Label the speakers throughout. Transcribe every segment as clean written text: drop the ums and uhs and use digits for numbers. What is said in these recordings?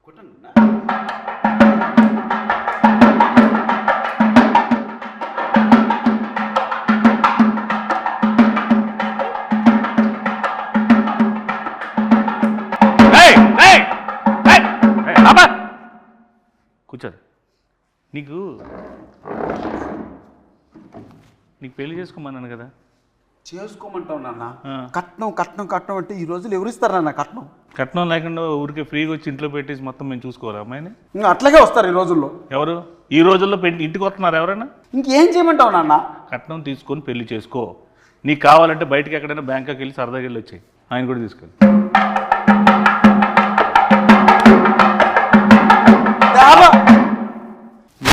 Speaker 1: కూర్చోదు. నీకు పెళ్లి చేసుకోమన్నాను కదా.
Speaker 2: చేసుకోమంటావు నాన్న. కట్నం కట్నం కట్నం అంటే ఈ రోజులు ఎవరు ఇస్తారు నాన్న కట్నం?
Speaker 1: కట్నం లేకుండా ఊరికే ఫ్రీగా వచ్చి ఇంట్లో పెట్టేసి మొత్తం మేము చూసుకోవాలి అమ్మాయిని.
Speaker 2: అట్లాగే వస్తారు ఈ రోజుల్లో.
Speaker 1: ఎవరు ఈ రోజుల్లో ఇంటికి వస్తున్నారు ఎవరైనా?
Speaker 2: ఇంకేం చేయమంటావు నాన్న?
Speaker 1: కట్నం తీసుకొని పెళ్లి చేసుకో. నీకు కావాలంటే బయటకి ఎక్కడైనా బ్యాంకాకి వెళ్ళి సరదాగా వెళ్ళి వచ్చాయి. ఆయన కూడా తీసుకెళ్ళి.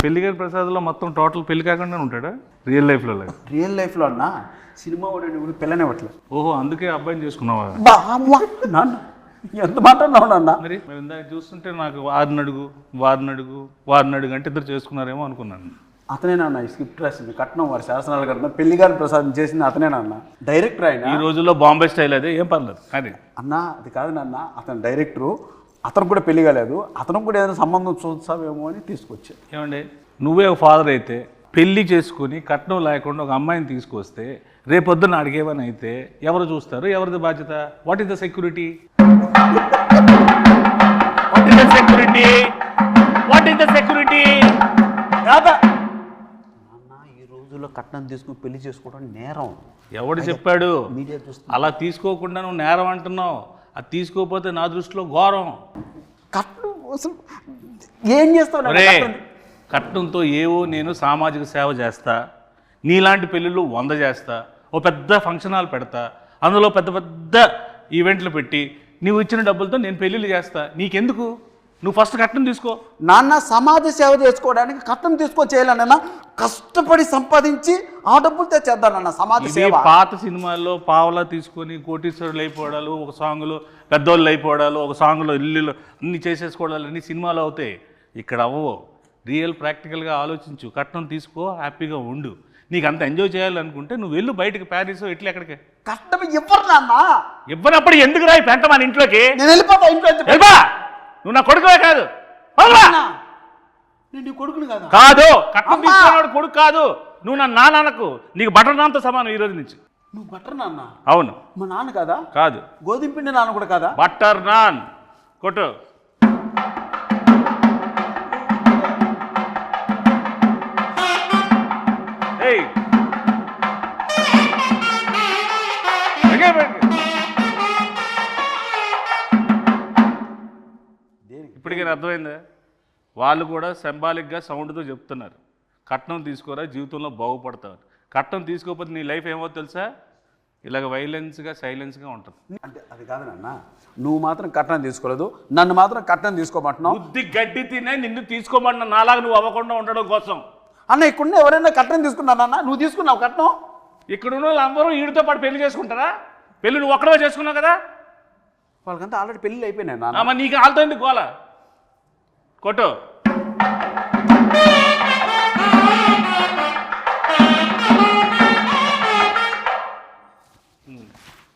Speaker 1: పెళ్లి గారి ప్రసాద్లో మొత్తం టోటల్ పెళ్లి కాకుండా ఉంటాడా రియల్ లైఫ్లో?
Speaker 2: రియల్ లైఫ్లో అన్న సినిమా వాడు పిల్లని ఇవ్వట్లేదు.
Speaker 1: ఓహో, అందుకే అబ్బాయిని చేసుకున్నావా?
Speaker 2: నాన్న ఎంత మాట అన్నావు నాన్న?
Speaker 1: మరి మేము ఇందాక చూస్తుంటే నాకు వారిని అడుగు అంటే ఇద్దరు చేసుకున్నారేమో అనుకున్నాను.
Speaker 2: అతనేనన్న ఈ స్క్రిప్ట్ రాసింది, కట్నం వారి శాసనాలు కట్నం పెళ్లి గారి ప్రసాదం చేసింది అతనేనన్న. డైరెక్టర్ ఆయన.
Speaker 1: ఈ రోజుల్లో బాంబే స్టైల్ అదే, ఏం పర్లేదు. అది
Speaker 2: అన్న అది కాదు నాన్న, అతను డైరెక్టరు. అతను కూడా పెళ్లి కాలేదు, అతను కూడా ఏదైనా సంబంధం చూస్తావేమో అని తీసుకొచ్చా.
Speaker 1: ఏమండి, నువ్వే ఒక ఫాదర్ అయితే పెళ్లి చేసుకుని కట్నం లేకుండా ఒక అమ్మాయిని తీసుకొస్తే రేపొద్దున అడిగేమని అయితే ఎవరు చూస్తారు? ఎవరిది బాధ్యత? What is the security?
Speaker 2: ఈ రోజుల్లో కట్నం తీసుకుని పెళ్లి చేసుకోవడం నేరం.
Speaker 1: ఎవడు చెప్పాడు?
Speaker 2: మీడియా చూస్తుంది.
Speaker 1: అలా తీసుకోకుండా నువ్వు నేరం అంటున్నావు. అది తీసుకోకపోతే నా దృష్టిలో ఘోరం.
Speaker 2: కట్నం అసలు ఏం చేస్తావు?
Speaker 1: కట్నంతో ఏవో నేను సామాజిక సేవ చేస్తా, నీలాంటి పెళ్ళిళ్ళు 100 చేస్తా, ఓ పెద్ద ఫంక్షన్ హాల్ పెడతా, అందులో పెద్ద పెద్ద ఈవెంట్లు పెట్టి నువ్వు ఇచ్చిన డబ్బులతో నేను పెళ్ళిళ్ళు చేస్తా. నీకెందుకు? నువ్వు ఫస్ట్ కట్నం తీసుకో.
Speaker 2: నాన్న సమాజ సేవ చేసుకోవడానికి కట్నం చేయాలన్న, కష్టపడి సంపాదించి ఆ డబ్బులతో చేద్దానన్న సమాజ సేవ.
Speaker 1: పాత సినిమాల్లో పావలా తీసుకొని కోటీశ్వరులు అయిపోవడాలు, ఒక సాంగ్లో పెద్దోళ్ళు అయిపోవడాలు, ఒక సాంగ్లో ఇల్లు అన్ని చేసేసుకోవడాలు అన్ని సినిమాలు అవుతాయి. ఇక్కడ అవ్వవు. రియల్ ప్రాక్టికల్గా ఆలోచించు. కట్నం తీసుకో, హ్యాపీగా ఉండు. నీకు అంత ఎంజాయ్ చేయాలనుకుంటే నువ్వు వెళ్ళు బయటకు, ప్యారిస్ ఇట్లా ఎక్కడికి.
Speaker 2: కష్టం ఇవ్వరు నాన్న.
Speaker 1: ఇవ్వనప్పుడు ఎందుకు రాయి పెంట మన ఇంట్లోకి?
Speaker 2: నేను వెళ్ళిపోతా ఇంట్లో.
Speaker 1: నువ్వు నా కొడుకువే కాదు.
Speaker 2: నేను కొడుకుని కాదు.
Speaker 1: కాదు, కట్నం తీసుకున్నాడు కొడుకు కాదు. నువ్వు నా నాన్నకు నీకు బటర్ నాన్తో సమానం ఈ రోజు నుంచి.
Speaker 2: నువ్వు బటర్ నాన్న?
Speaker 1: అవును.
Speaker 2: మా నాన్న కాదా?
Speaker 1: కాదు.
Speaker 2: గోధుమ పిండి నాన్న కూడా కాదా?
Speaker 1: బటర్ నాన్ కొట్టు. ఇప్పటికీ అర్థమైందా? వాళ్ళు కూడా సింబాలిక్గా సౌండ్తో చెప్తున్నారు, కట్నం తీసుకోరా జీవితంలో బాగుపడతావు. కట్నం తీసుకోకపోతే నీ లైఫ్ ఏమో తెలుసా? ఇలాగ వైలెన్స్గా సైలెన్స్గా ఉంటుంది.
Speaker 2: అంటే అది కాదు నాన్న, నువ్వు మాత్రం కట్నం తీసుకోలేదు, నన్ను మాత్రం కట్నం తీసుకోమంటున్నావు.
Speaker 1: బుద్ధి గడ్డి తినే నిన్ను తీసుకోమంటున్నా, నాలాగా నువ్వు అవ్వకుండా ఉండడం కోసం.
Speaker 2: అన్న ఇక్కడ ఎవరైనా కట్నం తీసుకున్నానన్న? నువ్వు తీసుకున్నావు కట్నం?
Speaker 1: ఇక్కడ ఉన్న వాళ్ళందరూ వీడితో పాటు పెళ్లి చేసుకుంటారా? పెళ్లి నువ్వు ఒక్కడే చేసుకున్నావు కదా.
Speaker 2: వాళ్ళకంతా ఆల్రెడీ పెళ్ళి అయిపోయినాయి నాన్న.
Speaker 1: మరి నీకు వాళ్ళతో ఎందుకు గోల? కొట్టు.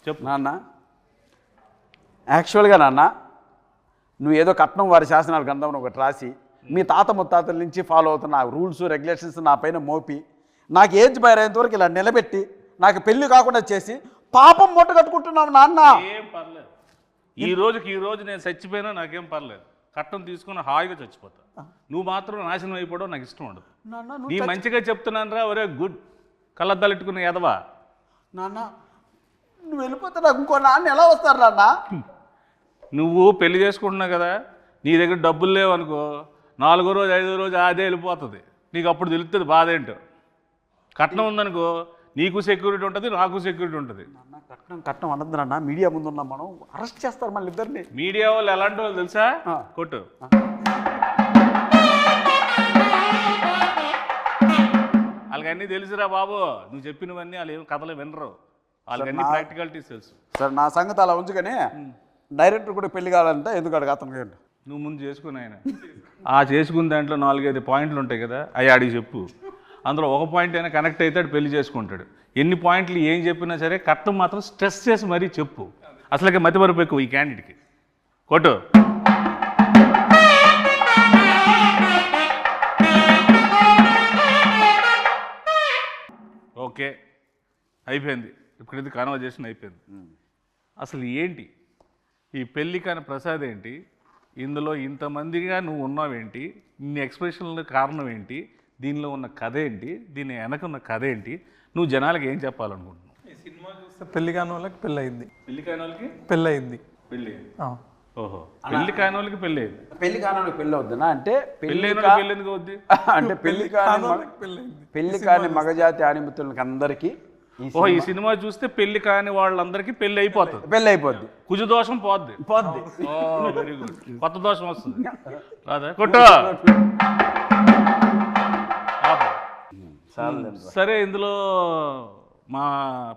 Speaker 2: చెప్పు నాన్న. యాక్చువల్గా నాన్న, నువ్వు ఏదో కట్నం వారి శాసనాలు గ్రంథం ఒకటి రాసి మీ తాత ముత్తాతల నుంచి ఫాలో అవుతున్న రూల్స్ రెగ్యులేషన్స్ నా పైన మోపి నాకు ఏజ్ బయరేంత వరకు ఇలా నిలబెట్టి నాకు పెళ్లి కాకుండా చేసి పాపం మూట కట్టుకుంటున్నావు నాన్న.
Speaker 1: ఏం పర్లేదు, ఈ రోజు నేను చచ్చిపోయినా నాకేం పర్లేదు. కట్నం తీసుకుని హాయిగా చచ్చిపోతా. నువ్వు మాత్రం నాశనం అయిపోవడం నాకు ఇష్టం ఉండదు. నీ మంచిగా చెప్తున్నాను రా. ఒరే గుడ్ కళ్ళద్దాలెట్టుకున్న ఎదవా.
Speaker 2: నాన్న నువ్వు వెళ్ళిపోతే నాకు ఇంకో నాన్న ఎలా వస్తారు నాన్న?
Speaker 1: నువ్వు పెళ్లి చేసుకుంటున్నావు కదా, నీ దగ్గర డబ్బులు లేవనుకో, 4వ రోజు 5వ రోజు అదే వెళ్ళిపోతుంది. నీకు అప్పుడు తెలుస్తుంది బాధ ఏంటో. కట్నం ఉందనుకో, నీకు సెక్యూరిటీ ఉంటుంది, నాకు సెక్యూరిటీ ఉంటుంది.
Speaker 2: కట్నం కట్నం అనద్దు నాన్న, మీడియా ముందు ఉన్నాం మనం, అరెస్ట్ చేస్తారు మళ్ళీ ఇద్దరిని.
Speaker 1: మీడియా వాళ్ళు ఎలాంటి వాళ్ళు తెలుసా? కొట్టు. వాళ్ళకన్నీ తెలుసురా బాబు. నువ్వు చెప్పినవన్నీ వాళ్ళు ఏం కథలు వినరు, వాళ్ళకన్నీ ప్రాక్టికాలిటీస్ తెలుసు.
Speaker 2: సార్ నా సంగతి అలా ఉంచుకొని డైరెక్టర్ కూడా పెళ్లి కావాలంటే ఎందుకు అడగ అతను?
Speaker 1: నువ్వు ముందు చేసుకుని ఆయన ఆ చేసుకున్న దాంట్లో 4-5 పాయింట్లు ఉంటాయి కదా, అవి ఆడికి చెప్పు. అందులో ఒక పాయింట్ అయినా కనెక్ట్ అవుతాడు, పెళ్లి చేసుకుంటాడు. ఎన్ని పాయింట్లు ఏం చెప్పినా సరే కట్నం మాత్రం స్ట్రెస్ చేసి మరీ చెప్పు. అసలుకే మతిమరుపు ఎక్కువ ఈ క్యాండిడేట్కి. కొట్టు. ఓకే అయిపోయింది, ఇప్పుడు ఇది కాన్వర్జేషన్ అయిపోయింది. అసలు ఏంటి ఈ పెళ్ళి కాని ప్రసాద్ ఏంటి, ఇందులో ఇంతమందిగా నువ్వు ఉన్నావేంటి, ఇన్ని ఎక్స్ప్రెషన్ల కారణం ఏంటి, దీనిలో ఉన్న కథ ఏంటి, దీని వెనక ఉన్న కథ ఏంటి, నువ్వు జనాలకు ఏం చెప్పాలనుకుంటున్నావు?
Speaker 3: ఈ సినిమా చూస్తే పెళ్లి కాని వాళ్ళకి పెళ్ళి అయింది,
Speaker 1: పెళ్లి కాని వాళ్ళకి
Speaker 3: పెళ్ళి అయింది.
Speaker 1: పెళ్ళి, ఓహో పెళ్లి కాని వాళ్ళకి పెళ్ళి అయింది.
Speaker 2: పెళ్లి కాని పెళ్ళి అవుతుందా అంటే
Speaker 1: పెళ్ళి పెళ్ళి ఎందుకు అవుద్ది?
Speaker 2: అంటే పెళ్లి కాని
Speaker 3: పెళ్ళి అయింది.
Speaker 2: పెళ్లి కాని మగజాతి ఆనిమితులకి అందరికీ
Speaker 1: ఓహో ఈ సినిమా చూస్తే పెళ్లి కాని వాళ్ళందరికీ పెళ్లి అయిపోతుంది,
Speaker 2: పెళ్ళి అయిపోద్ది,
Speaker 1: కుజు దోషం పోద్ది. వెరీ గుడ్, కొత్త దోషం వస్తుంది కాదా? కొట్టు. సరే, ఇందులో మా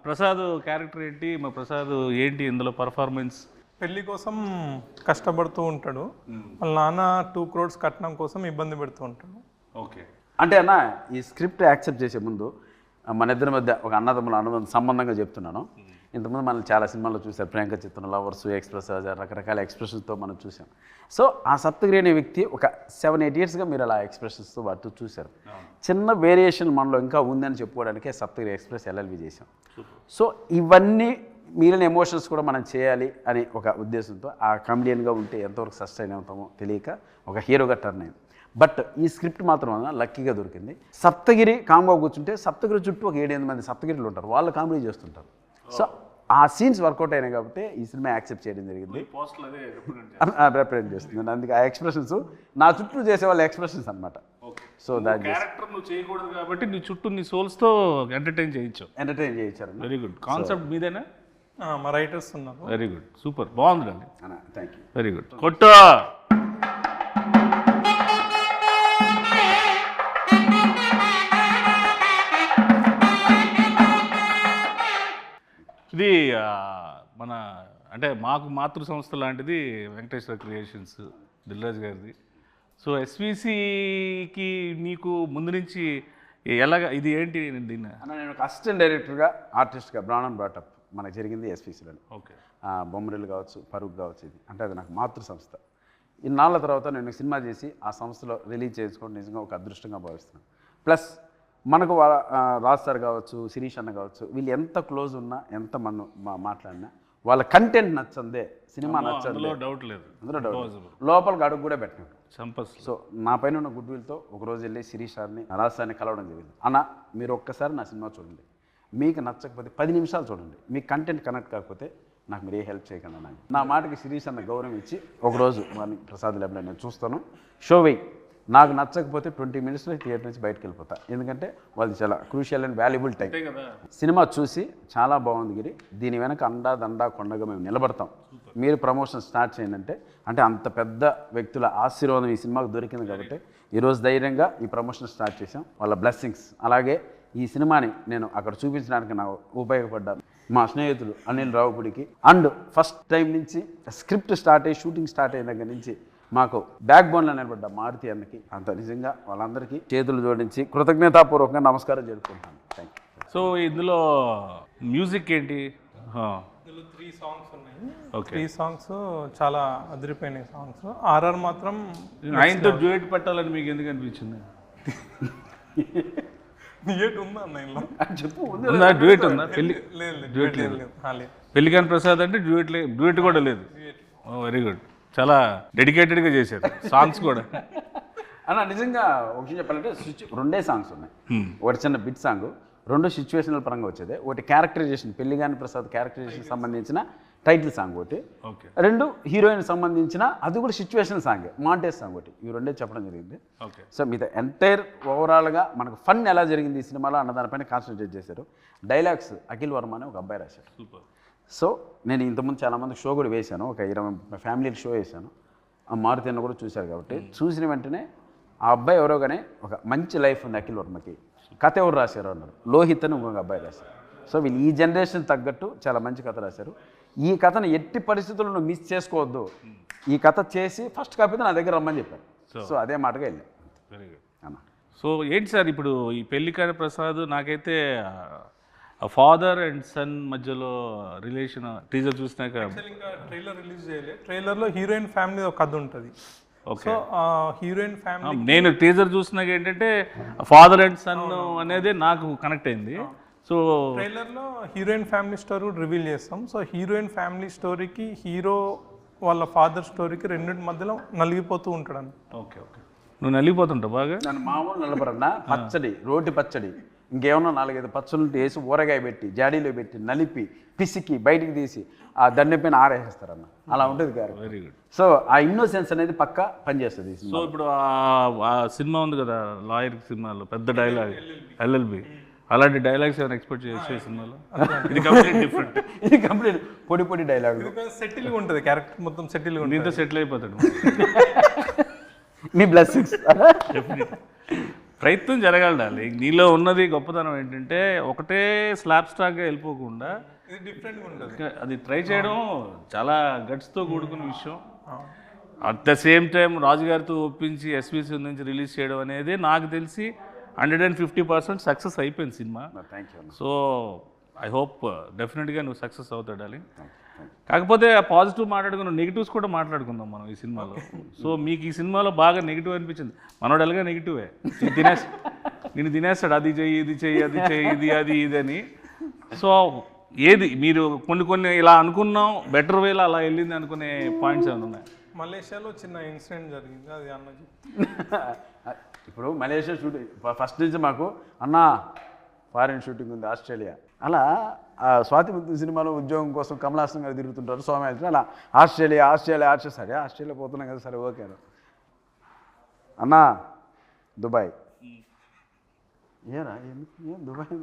Speaker 1: ప్రసాద్ క్యారెక్టర్ ఏంటి, మా ప్రసాద్ ఏంటి ఇందులో పర్ఫార్మెన్స్?
Speaker 3: పెళ్లి కోసం కష్టపడుతూ ఉంటాడు, వాళ్ళ నాన్న 2 crores కట్నం కోసం ఇబ్బంది పెడుతూ ఉంటాడు.
Speaker 1: ఓకే,
Speaker 2: అంటే అన్న ఈ స్క్రిప్ట్ యాక్సెప్ట్ చేసే ముందు మన ఇద్దరి మధ్య ఒక అన్నదమ్ముల అనుబంధం సంబంధంగా చెప్తున్నాను. ఇంతకుముందు మనం చాలా సినిమాల్లో చూసాం, ప్రియాంక చిత్రం, లవర్స్, ఎక్స్ప్రెస్, రకరకాల ఎక్స్ప్రెషన్స్తో మనం చూసాం. సో ఆ సప్తగిరి అనే వ్యక్తి ఒక 7-8 yearsగా మీరు అలా ఎక్స్ప్రెషన్స్తో వాటితో చూశారు. చిన్న వేరియేషన్ మనలో ఇంకా ఉందని చెప్పుకోవడానికే సప్తగిరి ఎక్స్ప్రెస్ ఎల్ఎల్వి చేసాం. సో ఇవన్నీ మిగిలిన ఎమోషన్స్ కూడా మనం చేయాలి అని ఒక ఉద్దేశంతో ఆ కామెడియన్గా ఉంటే ఎంతవరకు సస్టైన్ అవుతామో తెలియక ఒక హీరోగా టర్న్ అయింది. బట్ ఈ స్క్రిప్ట్ మాత్రం లక్కీగా దొరికింది. సప్తగిరి కామ్గా కూర్చుంటే సప్తగిరి చుట్టూ ఒక 7-8 మంది సప్తగిరిలు ఉంటారు, వాళ్ళు కామెడీ చేస్తుంటారు. సో ఆ సీన్స్ వర్కౌట్ అయినాయి కాబట్టి ఈ సినిమా యాక్సెప్ట్ చేయడం జరిగింది, రిప్రజెంట్ చేస్తుంది. అందుకే ఆ ఎక్స్ప్రెషన్స్ నా చుట్టూ చేసే వాళ్ళ ఎక్స్ప్రెషన్స్ అనమాట. సో దాని
Speaker 1: క్యారెక్టర్ నువ్వు చేయకూడదు కాబట్టి నీ చుట్టూ నీ సోల్స్తో ఎంటర్టైన్
Speaker 2: చేయించారు.
Speaker 1: వెరీ గుడ్, కాన్సెప్ట్ మీదేనా?
Speaker 3: మా రైటర్స్ ఉన్నారు.
Speaker 1: వెరీ గుడ్, సూపర్, బాగుందండి.
Speaker 2: Thank you.
Speaker 1: వెరీ గుడ్, కొట్టు. ఇది మన అంటే మాకు మాతృ సంస్థ లాంటిది వెంకటేశ్వర క్రియేషన్స్, దిల్రాజ్ గారిది. సో ఎస్విసికి నీకు ముందు నుంచి ఎలాగ ఇది ఏంటి దీన్ని?
Speaker 2: నేను ఒక అసిస్టెంట్ డైరెక్టర్గా ఆర్టిస్ట్గా బ్రాన్ అండ్ బ్రాటప్ మనకు జరిగింది ఎస్విసిలో.
Speaker 1: ఓకే,
Speaker 2: బొమ్మరిల్లు కావచ్చు, పరుగు కావచ్చు, ఇది అంటే అది నాకు మాతృ సంస్థ. ఇన్నాళ్ళ తర్వాత నేను సినిమా చేసి ఆ సంస్థలో రిలీజ్ చేసుకోవడం నిజంగా ఒక అదృష్టంగా భావిస్తున్నాను. ప్లస్ మనకు రాజ్ సార్ కావచ్చు, శిరీష్ అన్న కావచ్చు, వీళ్ళు ఎంత క్లోజ్ ఉన్నా, ఎంత మనం మాట్లాడినా వాళ్ళ కంటెంట్ నచ్చందే, సినిమా నచ్చందే,
Speaker 1: డౌట్ లేదు,
Speaker 2: అందులో డౌట్, లోపలికి అడుగు కూడా పెట్టినాడు. సో నా పైన ఉన్న గుడ్ విల్తో ఒకరోజు వెళ్ళి శిరీష్ సార్ని, రాజ్ సార్ని కలవడం జరిగింది. అన్న మీరు ఒక్కసారి నా సినిమా చూడండి, మీకు నచ్చకపోతే 10 నిమిషాలు చూడండి, మీకు కంటెంట్ కనెక్ట్ కాకపోతే నాకు మీరు ఏ హెల్ప్ చేయకండి అన్న. నా మాటకి శిరీష్ అన్న గౌరవం ఇచ్చి ఒకరోజు మార్నింగ్ ప్రసాద్ ల్యాబ్లో నేను చూస్తాను, షో వెయ్యి, నాకు నచ్చకపోతే 20 minutesలో థియేటర్ నుంచి బయటకు వెళ్ళిపోతా, ఎందుకంటే వాళ్ళది చాలా crucial and valuable time. Cinema చూసి చాలా బాగుంది గిరి, దీని వెనక అండా దండా కొండగా మేము నిలబడతాం, మీరు ప్రమోషన్ స్టార్ట్ చేయండి అంటే అంత పెద్ద వ్యక్తుల ఆశీర్వాదం ఈ సినిమాకు దొరికింది కాబట్టి ఈరోజు ధైర్యంగా ఈ ప్రమోషన్ స్టార్ట్ చేసాం, వాళ్ళ బ్లెస్సింగ్స్. అలాగే ఈ సినిమాని నేను అక్కడ చూపించడానికి నాకు ఉపయోగపడ్డాను మా స్నేహితులు అనిల్ రావుపుడికి. అండ్ ఫస్ట్ టైం నుంచి స్క్రిప్ట్ స్టార్ట్ అయ్యి షూటింగ్ స్టార్ట్ అయిన దగ్గర నుంచి మాకు బ్యాక్ బోన్లో నిలబడ్డ మారుతి అన్నకి అంత నిజంగా వాళ్ళందరికీ చేతులు జోడించి కృతజ్ఞతాపూర్వకంగా నమస్కారం జరుపుకుంటాను. Thank you.
Speaker 1: సో ఇందులో మ్యూజిక్ ఏంటి?
Speaker 3: ఇందులో 3 songs ఉన్నాయి.
Speaker 1: ఓకే,
Speaker 3: 3 songs చాలా అదిరిపోయినాయి సాంగ్స్. ఆర్ఆర్ మాత్రం
Speaker 1: ఆయనతో డ్యూయట్ పెట్టాలని మీకు ఎందుకు అనిపించింది?
Speaker 3: డ్యూయట్ ఉందా అన్న ఇందులో?
Speaker 2: చెప్పు,
Speaker 1: ఉందా డ్యూయట్ ఉందా?
Speaker 3: డ్యూయట్ లేదు.
Speaker 1: పెళ్లికాని ప్రసాద్ అంటే డ్యూయట్ కూడా లేదు. వెరీ గుడ్, చాలా డెడికేటెడ్గా చేశారు సాంగ్స్ కూడా.
Speaker 2: అన్న నిజంగా ఒక విషయం చెప్పాలంటే 2 songs ఉన్నాయి. ఒకటి చిన్న బిట్ సాంగ్, 2 సిచ్యువేషనల్ పరంగా వచ్చేది. ఒకటి క్యారెక్టరైజేషన్, పెళ్లిగాని ప్రసాద్ క్యారెక్టరైజేషన్ సంబంధించిన టైటిల్ సాంగ్ ఒకటి, 2 హీరోయిన్ సంబంధించిన అది కూడా సిచ్యువేషనల్ సాంగ్, మాంటేజ్ సాంగ్ ఒకటి. ఇవి 2 చెప్పడం జరిగింది. సో మీతో ఎంటైర్ ఓవరాల్గా మనకు ఫన్ ఎలా జరిగింది ఈ సినిమాలో అన్న దానిపైన కాన్సన్ట్రేట్ చేశారు. డైలాగ్స్ అఖిల్ వర్మ అనే ఒక అబ్బాయి రాశారు. సో నేను ఇంతకుముందు చాలామంది షో కూడా వేశాను, ఒక 20 ఫ్యామిలీకి షో వేశాను. ఆ మారుతి అన్న కూడా చూశారు కాబట్టి చూసిన వెంటనే ఆ అబ్బాయి ఎవరో కానీ ఒక మంచి లైఫ్ ఉంది అఖిల్ వర్మకి, కథ ఎవరు రాశారు అన్నారు, లోహిత్ అని ఇంకొక అబ్బాయి రాశారు. సో వీళ్ళు ఈ జనరేషన్ తగ్గట్టు చాలా మంచి కథ రాశారు. ఈ కథను ఎట్టి పరిస్థితుల్లో మిస్ చేసుకోవద్దు, ఈ కథ చేసి ఫస్ట్ కాపీ నా దగ్గర రమ్మని చెప్పారు. సో అదే మాటగా వెళ్ళాను.
Speaker 1: వెరీ గుడ్ అన్న. సో ఏంటి సార్ ఇప్పుడు ఈ పెళ్లికాని ప్రసాద్, నాకైతే ఫాదర్ అండ్ సన్ మధ్యలో రిలేషన్ టీజర్ చూసినాక,
Speaker 3: ఇంకా ట్రైలర్ రిలీజ్ చేయలేదు. ట్రైలర్లో హీరోయిన్ ఫ్యామిలీ ఒక కథ ఉంటుంది. సో హీరోయిన్ ఫ్యామిలీ
Speaker 1: నేను టీజర్ చూసినాక ఏంటంటే ఫాదర్ అండ్ సన్ అనేది నాకు కనెక్ట్ అయింది. సో
Speaker 3: ట్రైలర్లో హీరోయిన్ ఫ్యామిలీ స్టోరీ కూడా రివీల్ చేస్తాం. సో హీరోయిన్ ఫ్యామిలీ స్టోరీకి హీరో వాళ్ళ ఫాదర్ స్టోరీకి రెండింటి మధ్యలో నలిగిపోతూ ఉంటాడు.
Speaker 1: ఓకే ఓకే, నువ్వు నలిగిపోతుంటావు బాగా.
Speaker 2: నన్ను మామూలు నలపరన్నా పచ్చడి, రోటి పచ్చడి, ఇంకేమన్నా 4-5 పచ్చళ్ళు వేసి ఊరగాయ పెట్టి జాడీలో పెట్టి నలిపి పిసికి బయటికి తీసి ఆ దండె పైన ఆరేస్తారన్న. అలా ఉంటుంది గారు.
Speaker 1: Very good.
Speaker 2: సో ఆ ఇన్నోసెన్స్ అనేది పక్కా పనిచేస్తుంది.
Speaker 1: సో ఇప్పుడు ఆ సినిమా ఉంది కదా లాయర్ సినిమాలో పెద్ద డైలాగ్ ఎల్ఎల్బి, అలాంటి డైలాగ్స్ ఏమైనా ఎక్స్పెక్ట్ చేసే సినిమాలో? ఇది కంప్లీట్ డిఫరెంట్.
Speaker 2: ఇది కంప్లీట్ పొడి పొడి డైలాగ్,
Speaker 3: సెటిల్గా ఉంటుంది, క్యారెక్టర్ మొత్తం సెటిల్గా ఉంటుంది.
Speaker 1: దీంతో సెటిల్ అయిపోతాడు.
Speaker 2: మీ బ్లెస్సింగ్స్.
Speaker 1: ప్రయత్నం జరగాలి. నీలో ఉన్నది గొప్పతనం ఏంటంటే ఒకటే స్లాబ్ స్టాక్గా వెళ్ళిపోకుండా
Speaker 3: ఇది డిఫరెంట్గా ఉంటుంది.
Speaker 1: అది ట్రై చేయడం చాలా గట్స్తో కూడుకున్న విషయం. అట్ ద సేమ్ టైం రాజుగారితో ఒప్పించి ఎస్విసి నుంచి రిలీజ్ చేయడం అనేది నాకు తెలిసి 150% సక్సెస్ అయిపోయింది cinema.
Speaker 2: Thank you.
Speaker 1: So I hope డెఫినెట్గా నువ్వు సక్సెస్ అవుతాడాలి. కాకపోతే పాజిటివ్ మాట్లాడుకున్న నెగిటివ్స్ కూడా మాట్లాడుకుందాం మనం ఈ సినిమాలో. సో మీకు ఈ సినిమాలో బాగా నెగిటివ్ అనిపించింది. మనోడు ఎలాగా నెగిటివే, నేను తినేస్తాడు, అది చెయ్యి ఇది చెయ్యి అది చెయ్యి ఇది అది ఇది అని. సో ఏది మీరు కొన్ని ఇలా అనుకున్నాం బెటర్ వేలో అలా వెళ్ళింది అనుకునే పాయింట్స్ ఏమైనా ఉన్నాయి?
Speaker 3: మలేషియాలో చిన్న ఇన్సిడెంట్ జరిగింది, అది అన్న
Speaker 2: ఇప్పుడు మలేషియా షూటింగ్ ఫస్ట్ నుంచి మాకు అన్న ఫారిన్ షూటింగ్ ఉంది ఆస్ట్రేలియా. అలా స్వాతి ముత్యం సినిమాలో ఉద్యోగం కోసం కమలాసన్ గారు తిరుగుతుంటారు సోమయాజు. అలా ఆస్ట్రేలియా సరే ఆస్ట్రేలియా పోతున్నాం కదా, సరే ఓకే అన్నా దుబాయ్. ఏరా ఏం దుబాయ్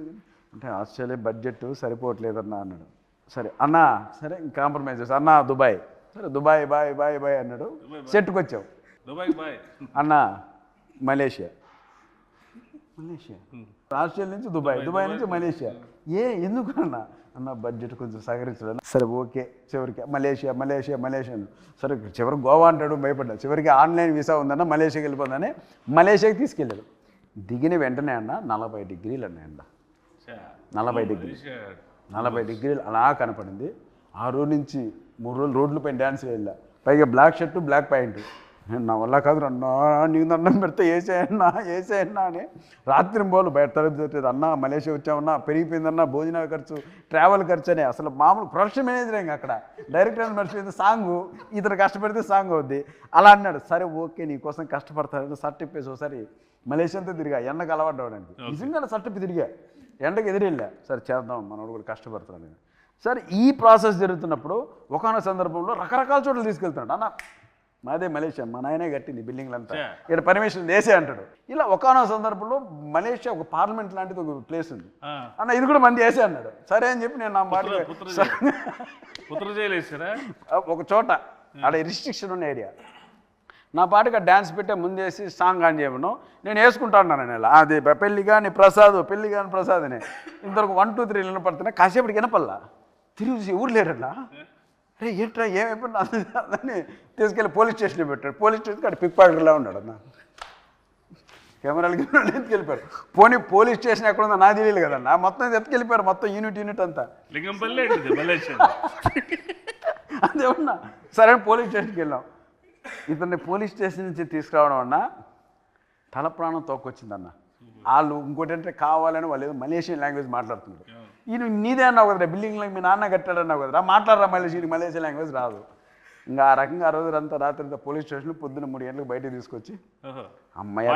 Speaker 2: అంటే ఆస్ట్రేలియా బడ్జెట్ సరిపోవట్లేదన్నా అన్నాడు. సరే అన్నా సరే కాంప్రమైజ్ చేస్తా అన్నా దుబాయ్. సరే దుబాయ్ బాయ్ బాయ్ బాయ్ అన్నాడు. సెట్కి వచ్చావు.
Speaker 1: దుబాయ్ బాయ్
Speaker 2: అన్నా మలేషియా ఆస్ట్రేలియా నుంచి దుబాయ్ నుంచి మలేషియా. ఎందుకు అన్న బడ్జెట్ కొంచెం సహకరించడం. సరే ఓకే చివరికి మలేషియా. సరే చివరికి గోవా అంటాడు, భయపడ్డా. చివరికి ఆన్లైన్ వీసా ఉందన్న మలేషియాకి వెళ్ళిపోతుందని మలేషియాకి తీసుకెళ్ళాడు. దిగిన వెంటనే అన్న 40 డిగ్రీలు అన్నాయండ. 40 డిగ్రీలు అలా కనపడింది. ఆ రోజు నుంచి 3 రోజులు రోడ్ల పైన డ్యాన్స్ వెళ్ళా. పైగా బ్లాక్ షర్టు బ్లాక్ ప్యాంటు. నా వల్ల కాదు అన్నా, నీకు దండం పెడితే వేసేయన్నా అని రాత్రి బోలు బయట తరగతి అన్న మలేషియా వచ్చామన్నా, పెరిగిపోయిందన్నా భోజనాల ఖర్చు ట్రావెల్ ఖర్చు అని. అసలు మామూలు ప్రొడక్షన్ మేనేజర్ ఇంకా అక్కడ డైరెక్టర్ మర్చిపోయింది సాంగు, ఇతను కష్టపడితే సాంగ్ అవుద్ది అలా అన్నాడు. సరే ఓకే నీకోసం కష్టపడతాను షర్ట్ ఇప్పేసి ఒకసారి మలేషియాతో తిరిగా ఎండకు అలవాటు నిజంగా షర్ట్ ఇప్పి తిరిగా ఎండకు ఎదురెళ్ళా. సరే చేద్దాం మనోడు కూడా కష్టపడతాను. సరే ఈ ప్రాసెస్ జరుగుతున్నప్పుడు ఒకనొక సందర్భంలో రకరకాల చోట్ల తీసుకెళ్తున్నాడు. అన్న మాదే మలేషియా, మా నాయనే కట్టింది బిల్డింగ్లంతా, ఇక్కడ పర్మిషన్ వేసే అంటాడు. ఇలా ఒకనొక సందర్భంలో మలేషియా ఒక పార్లమెంట్ లాంటిది ఒక ప్లేస్ ఉంది అన్న, ఇది కూడా మంది వేసే అన్నాడు. సరే అని చెప్పి నేను నా మాట ఒక చోట అక్కడ రిస్ట్రిక్షన్ ఉన్న ఏరియా నా పాటుగా డ్యాన్స్ పెట్టే ముందేసి సాంగ్ ఆన్ చేయమను నేను వేసుకుంటాను. నేను అది పెళ్ళి కానీ ప్రసాద్ అని ఇంతవరకు 1 2 3 వినపడుతున్నాయి. కాసేపటికి వినపల్లా తిరిగి ఎవరు లేరట్లా. అరే ఏంట్రా ఏమైపోయినా అని తీసుకెళ్ళి పోలీస్ స్టేషన్లో పెట్టాడు. పోలీస్ స్టేషన్కి అక్కడ పిక్ పాకెట్లా ఉన్నాడు అన్న. కెమెరాలకి ఎత్తుకెళ్ళిపోయారు. పోలీస్ స్టేషన్ ఎక్కడ ఉందో నాకు తెలియదు కదన్నా. మొత్తం ఎత్తుకెళ్ళిపోయారు, మొత్తం యూనిట్ అంతా. అదేమన్నా సరే పోలీస్ స్టేషన్కి వెళ్ళాం. ఇతన్ని పోలీస్ స్టేషన్ నుంచి తీసుకురావడం అన్న తల ప్రాణం తోకొచ్చిందన్న. వాళ్ళు ఇంకోటి అంటే కావాలని వాళ్ళు ఏదో మలేషియన్ లాంగ్వేజ్ మాట్లాడుతున్నారు. ఈయన నీదే అన్నావు కదరా, బిల్డింగ్లో మీ నాన్న కట్టాడన్నావు కదరా, మాట్లాడరా మలేషియన్ లాంగ్వేజ్ రాదు. ఇంకా ఆ రకంగా ఆ రోజు అంతా రాత్రి పోలీస్ స్టేషన్ పొద్దున్న 3 గంటలకు బయటకు తీసుకొచ్చి అమ్మాయి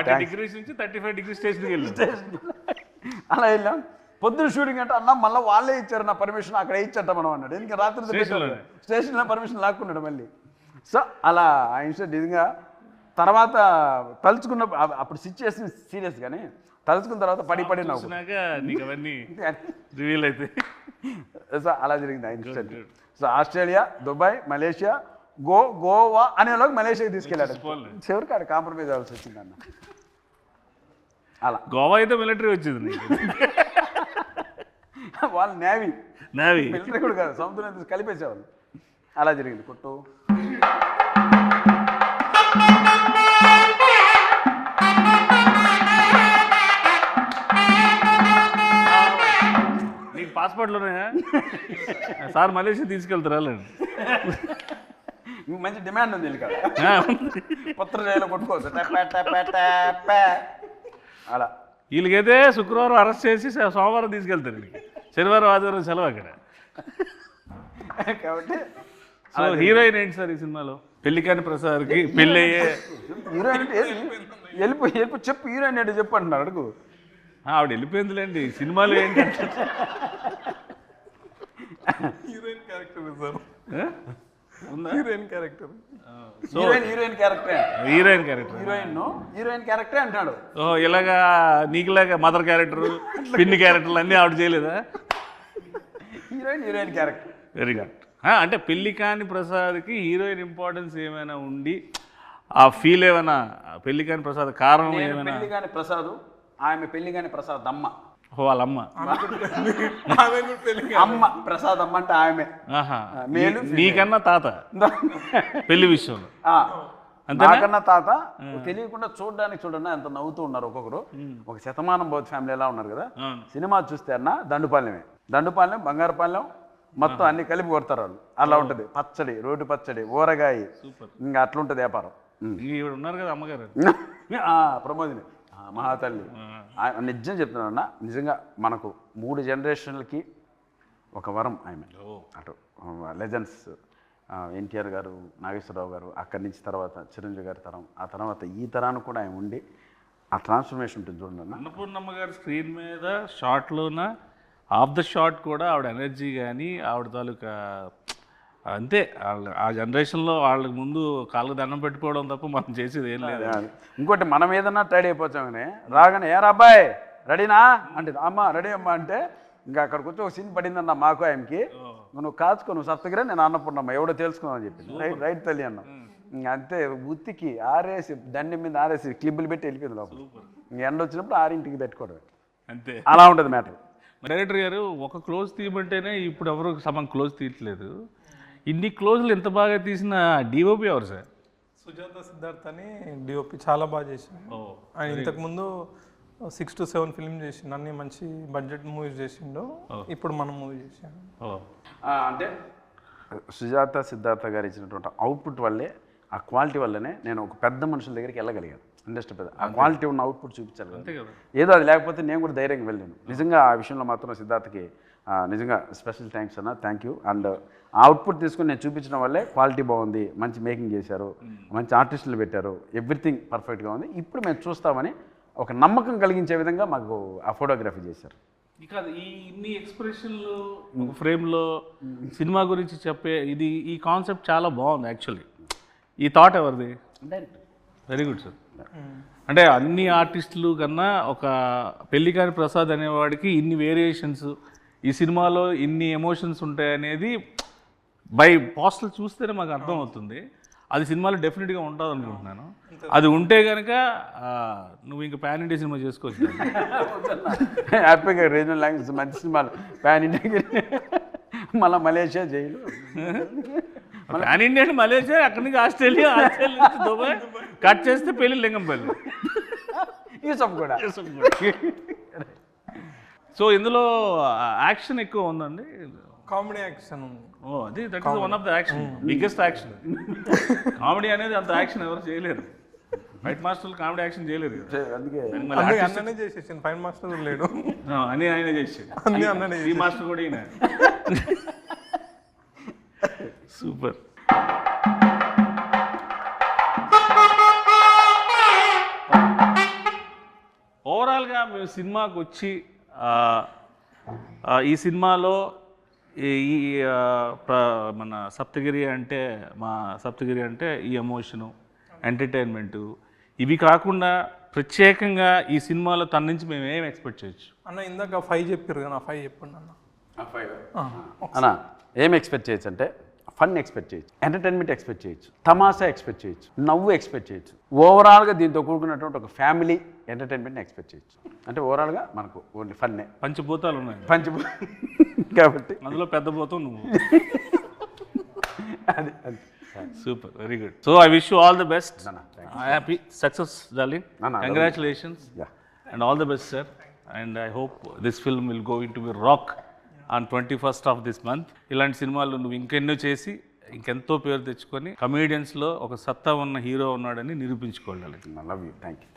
Speaker 2: అలా వెళ్ళాం. పొద్దున్న షూటింగ్ అంటే అన్న మళ్ళీ వాళ్ళే ఇచ్చారు నా పర్మిషన్, అక్కడ ఇచ్చట మనం అన్నాడు. ఇంకా రాత్రి స్టేషన్లో పర్మిషన్ లాక్కున్నాడు మళ్ళీ. సో అలా ఆ ఇన్సిడెంట్ నిజంగా తర్వాత తలుచుకున్న అప్పుడు సిచ్యువేషన్ సీరియస్ కానీ తలుచుకున్న తర్వాత పడి నవ్వు. సో అలా జరిగింది ఆ incident. So Australia, Dubai, Malaysia, Goa అనేలోకి మలేషియాకి తీసుకెళ్ళాడు. చివరికి అక్కడ కాంప్రమైజ్ అవ్వాల్సి వచ్చింది అన్న. అలా
Speaker 1: గోవా అయితే మిలిటరీ వచ్చింది,
Speaker 2: వాళ్ళు నేవీ మిలిటరీ కూడా కాదు, సముద్రం కలిపేసేవాళ్ళు. అలా జరిగింది కొట్టు.
Speaker 1: నీకు పాస్పోర్ట్లోనే సార్ మలేషియా తీసుకెళ్తారా?
Speaker 2: మంచి డిమాండ్ ఉంది పత్ర జైలు కొట్టుకోవచ్చు అలా.
Speaker 1: వీళ్ళకైతే శుక్రవారం అరెస్ట్ చేసి సోమవారం తీసుకెళ్తారు వీళ్ళకి, శనివారం ఆదివారం సెలవు అక్కడ.
Speaker 2: కాబట్టి
Speaker 1: సో హీరోయిన్ ఏంటి సార్ ఈ సినిమాలో? పెళ్లికాని ప్రసాద్కి పెళ్ళి అయ్యే
Speaker 2: హీరోయిన్ అంటే వెళ్ళిపో చెప్పు, హీరోయిన్ అంటే చెప్పు అంటున్నారు, అడుగు.
Speaker 1: ఆవిడ వెళ్ళిపోయిందిలేండి, సినిమాలో ఏంటంటే
Speaker 3: హీరోయిన్ క్యారెక్టర్ సార్,
Speaker 1: ఉందా?
Speaker 3: Heroine character.
Speaker 1: సో
Speaker 2: హీరోయిన్ క్యారెక్టరే,
Speaker 1: హీరోయిన్ క్యారెక్టర్.
Speaker 2: హీరోయిన్ క్యారెక్టరే అంటున్నాడు.
Speaker 1: ఓ ఇలాగా నీకులాగా మదర్ క్యారెక్టర్, పిన్ని క్యారెక్టర్లు అన్నీ ఆవిడ చేయలేదా?
Speaker 2: Heroine character.
Speaker 1: Very good. అంటే పెళ్లికాని ప్రసాద్కి హీరోయిన్ ఇంపార్టెన్స్ ఏమైనా ఉండి ఆ ఫీల్ ఏమైనా, పెళ్లికాని ప్రసాద్ కారణం ఏమైనా?
Speaker 2: పెళ్లిగాని ప్రసాద్, ఆమె పెళ్లిగాని ప్రసాద్ అమ్మ.
Speaker 1: వాళ్ళ అమ్మ
Speaker 2: అమ్మ ప్రసాద్ అమ్మ అంటే ఆమె.
Speaker 1: ఆహా,
Speaker 2: మేలు
Speaker 1: నీకన్నా తాత పెళ్లి విషయంలో.
Speaker 2: నాకన్నా తాత తెలియకుండా చూడండి ఎంత నవ్వుతూ ఉన్నారు ఒక్కొక్కరు. ఒక శతమానం బౌద్ధ ఫ్యామిలీ ఎలా ఉన్నారు కదా. సినిమా చూస్తే అన్న దండుపాలెం బంగారుపాలెం మొత్తం అన్ని కలిపి కొడతారు వాళ్ళు. అలా ఉంటుంది పచ్చడి, రోడ్డు పచ్చడి, ఊరగాయ, ఇంకా అట్లుంటుంది వ్యాపారం.
Speaker 1: ఈవిడ ఉన్నారు కదా అమ్మగారు,
Speaker 2: ప్రమోదిని మహాతల్లి. నిజం చెప్తున్నాను అన్న, నిజంగా మనకు 3 జనరేషన్లకి ఒక వరం ఆమె. అటు లెజెండ్స్ ఎన్టీఆర్ గారు, నాగేశ్వరరావు గారు, అక్కడి నుంచి తర్వాత చిరంజీవి గారి తరం, ఆ తర్వాత ఈ తరానికి కూడా ఆయన ఉండి ఆ ట్రాన్స్ఫర్మేషన్ ఉంటుంది చూడండి అన్న.
Speaker 1: అన్నపూర్ణమ్మ గారి స్క్రీన్ మీద షార్ట్లోన ఆఫ్ ద షాట్ కూడా ఆవిడ ఎనర్జీ కానీ ఆవిడ తాలూకా అంతే. ఆ జనరేషన్లో వాళ్ళకి ముందు కాళ్ళకు దండం పెట్టుకోవడం తప్ప మనం చేసేది ఏం లేదు.
Speaker 2: ఇంకోటి మనం ఏదన్నా టైడ్ అయిపోతామని రాగానే ఏరా అబ్బాయి రెడీనా అంటే అమ్మ రెడీ అమ్మ అంటే ఇంకా అక్కడికి వచ్చి ఒక సీన్ పడిందన్న మాకు ఆయనకి, నువ్వు కాచుకో, నువ్వు సత్తగిరా, నేను అన్నపూర్ణమ్మ ఎవడో తెలుసుకున్నావు చెప్పింది. రైట్ తల్లి అన్న. ఇంకా అంతే ఉత్తికి ఆరేసి దండి మీద ఆరేసి క్లిబ్బులు పెట్టి వెళ్ళిపోయింది లోపల. ఇంక ఎండ వచ్చినప్పుడు 6ంటికి పెట్టుకోవడం
Speaker 1: అంతే.
Speaker 2: అలా ఉంటుంది మ్యాటర్.
Speaker 1: డైరెక్టర్ గారు ఒక క్లోజ్ తీయమంటేనే ఇప్పుడు ఎవరు సగం క్లోజ్ తీయట్లేదు. ఇన్ని క్లోజ్లు ఎంత బాగా తీసిన డిఓపి ఎవరు సార్?
Speaker 3: సుజాత సిద్ధార్థ్ అని డిఓపి చాలా బాగా చేసిండు. ఆయన ఇంతకుముందు 6 to 7 ఫిల్మ్ చేసిండు, అన్ని మంచి బడ్జెట్ మూవీస్ చేసిండు. ఇప్పుడు మనం మూవీ చేసాము.
Speaker 2: అంటే సుజాత సిద్ధార్థ గారు ఇచ్చినటువంటి అవుట్పుట్ వల్లే, ఆ క్వాలిటీ వల్లనే నేను ఒక పెద్ద మనుషుల దగ్గరికి వెళ్ళగలిగాను. ఇండస్ట్రీ పెద్ద ఆ క్వాలిటీ ఉన్న అవుట్పుట్ చూపించాలి కదా. ఏదో అది లేకపోతే నేను కూడా ధైర్యంగా వెళ్ళాను. నిజంగా ఆ విషయంలో మాత్రం సిద్ధార్థకి నిజంగా స్పెషల్ థ్యాంక్స్ అన్న, థ్యాంక్ యూ. అండ్ ఆ అవుట్పుట్ తీసుకుని నేను చూపించడం వల్లే క్వాలిటీ బాగుంది, మంచి మేకింగ్ చేశారు, మంచి ఆర్టిస్టులు పెట్టారు, ఎవ్రీథింగ్ పర్ఫెక్ట్గా ఉంది, ఇప్పుడు మేము చూస్తామని ఒక నమ్మకం కలిగించే విధంగా మాకు ఆ ఫోటోగ్రఫీ చేశారు.
Speaker 1: ఇక ఈ ఇన్ని ఎక్స్ప్రెషన్లు ఫ్రేమ్లో సినిమా గురించి చెప్పే ఈ కాన్సెప్ట్ చాలా బాగుంది యాక్చువల్లీ. ఈ థాట్ ఎవరిది?
Speaker 2: డైరెక్ట్.
Speaker 1: Very good sir. అంటే అన్ని ఆర్టిస్టులు కన్నా ఒక పెళ్లికాని ప్రసాద్ అనేవాడికి ఇన్ని వేరియేషన్స్, ఈ సినిమాలో ఇన్ని ఎమోషన్స్ ఉంటాయనేది బై పోస్టల్ చూస్తేనే మాకు అర్థమవుతుంది. అది సినిమాలో డెఫినెట్గా ఉంటుంది అనుకుంటున్నాను. అది ఉంటే కనుక నువ్వు ఇంకా పాన్ ఇండియా సినిమా చేసుకోవచ్చు.
Speaker 2: హ్యాపీగా రీజనల్ లాంగ్వేజ్ మంచి సినిమాలు పాన్ ఇండియా, మళ్ళీ మలేషియా జైలు,
Speaker 1: పాన్ ఇండియా అంటే మలేషియా, అక్కడి నుంచి ఆస్ట్రేలియా నుంచి దుబాయ్, కట్ చేస్తే పెళ్ళి లింగంపల్లి,
Speaker 2: యూసఫ్ కూడా.
Speaker 1: సో ఇందులో యాక్షన్ ఎక్కువ ఉందండి,
Speaker 3: కామెడీ యాక్షన్ ఉంది.
Speaker 1: అది that is one of the action, biggest action. Comedy అనేది అంత యాక్షన్ ఎవరు చేయలేరు. ఫైట్ మాస్టర్లు కామెడీ యాక్షన్ చేయలేరు.
Speaker 2: అందుకే
Speaker 3: అన్ననే చేసేసాను, ఫైట్ మాస్టర్ కూడా లేడు,
Speaker 1: అని ఆయన చేసాడు. ఈ మాస్టర్ కూడా ఈయన. సూపర్. ఓవరాల్గా మేము సినిమాకి వచ్చి ఈ సినిమాలో ఈ మన సప్తగిరి అంటే ఈ ఎమోషను, ఎంటర్టైన్మెంటు, ఇవి కాకుండా ప్రత్యేకంగా ఈ సినిమాలో తన నుంచి మేము ఏం ఎక్స్పెక్ట్ చేయొచ్చు
Speaker 3: అన్న? ఇందాక 5 చెప్పారు కదా, 5 చెప్పండి అన్న.
Speaker 2: అన్న ఏం ఎక్స్పెక్ట్ చేయొచ్చు అంటే ఫన్ ఎక్స్పెక్ట్ చేయొచ్చు, ఎంటర్టైన్మెంట్ ఎక్స్పెక్ట్ చేయొచ్చు, తమాషా ఎక్స్పెక్ట్ చేయొచ్చు, నవ్వు ఎక్స్పెక్ట్ చేయొచ్చు. ఓవరాల్గా దీంతో కూడుకున్నటువంటి ఒక ఫ్యామిలీ ఎంటర్టైన్మెంట్ ఎక్స్పెక్ట్ చేయొచ్చు. అంటే ఓవరాల్గా మనకు ఓన్లీ ఫన్నే.
Speaker 1: పంచభూతాలు ఉన్నాయి
Speaker 2: కాబట్టి
Speaker 1: అందులో పెద్ద భూతం నువ్వు.
Speaker 2: అది
Speaker 1: super, very good. So I wish you all the best. Happy success darling, congratulations and all the best sir. And I hope this film will go in to be rock on 21st of this month. ఇలాంటి సినిమాలు నువ్వు ఇంకెన్నో చేసి ఇంకెంతో పేరు తెచ్చుకొని కమేడియన్స్లో ఒక సత్తా ఉన్న హీరో ఉన్నాడని నిరూపించుకోవాలి.
Speaker 2: Love you, thank you.